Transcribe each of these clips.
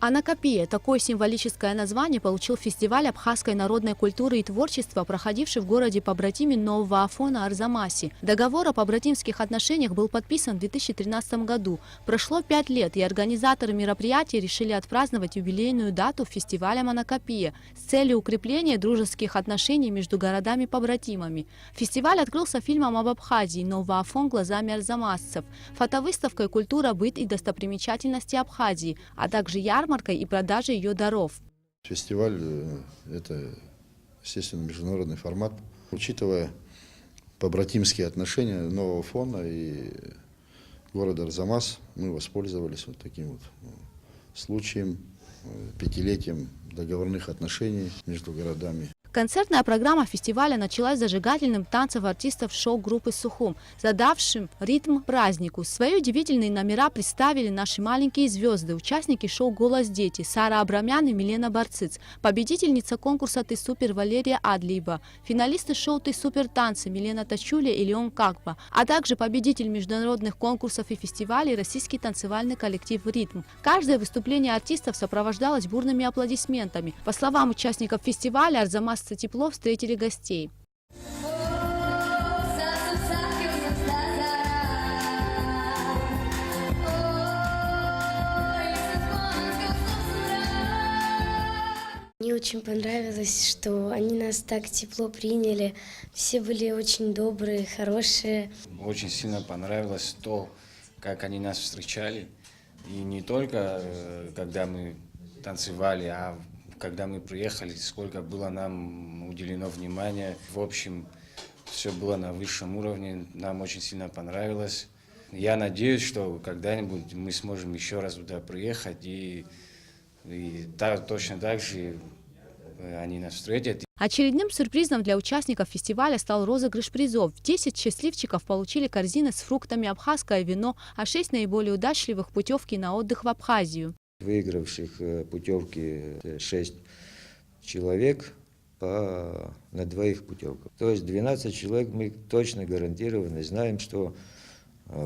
Анакапия – такое символическое название получил фестиваль абхазской народной культуры и творчества, проходивший в городе-побратиме Нового Афона Арзамасе. Договор о побратимских отношениях был подписан в 2013 году. Прошло 5 лет, и организаторы мероприятия решили отпраздновать юбилейную дату фестиваля Анакапия с целью укрепления дружеских отношений между городами-побратимами. Фестиваль открылся фильмом об Абхазии «Новый Афон глазами арзамасцев», фотовыставкой «Культура, быт и достопримечательности Абхазии», а также ярмаркой и продажи ее даров. Фестиваль – это, естественно, международный формат. Учитывая побратимские отношения Нового Афона и города Арзамас, мы воспользовались вот таким вот случаем, 5-летием договорных отношений между городами. Концертная программа фестиваля началась зажигательным танцем артистов шоу-группы «Сухум», задавшим ритм празднику. Свои удивительные номера представили наши маленькие звезды, участники шоу «Голос дети» Сара Абрамян и Милена Барциц, победительница конкурса «Ты супер» Валерия Адлиева, финалисты шоу «Ты супер» танцы Милена Тачуля и Леон Какба, а также победитель международных конкурсов и фестивалей российский танцевальный коллектив «Ритм». Каждое выступление артистов сопровождалось бурными аплодисментами. По словам участников фестиваля, арзамасцы тепло встретили гостей. Мне очень понравилось, что они нас так тепло приняли. Все были очень добрые, хорошие. Очень сильно понравилось то, как они нас встречали. И не только когда мы танцевали, а когда мы приехали, сколько было нам уделено внимания. В общем, все было на высшем уровне, нам очень сильно понравилось. Я надеюсь, что когда-нибудь мы сможем еще раз туда приехать, и точно так же они нас встретят. Очередным сюрпризом для участников фестиваля стал розыгрыш призов. 10 счастливчиков получили корзины с фруктами, абхазское вино, а 6 наиболее удачливых – путевки на отдых в Абхазию. Выигравших путевки 6 человек на 2 путевках. То есть 12 человек мы точно гарантированно знаем, что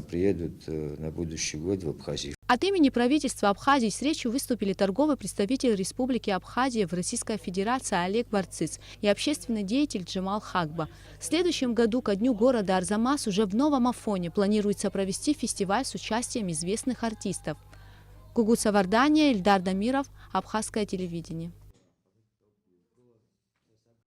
приедут на будущий год в Абхазию. От имени правительства Абхазии с речью выступили торговый представитель Республики Абхазия в Российской Федерации Олег Барциц и общественный деятель Джамал Хакба. В следующем году ко дню города Арзамас уже в Новом Афоне планируется провести фестиваль с участием известных артистов. Гугут Савардания, Ильдар Дамиров, Абхазское телевидение.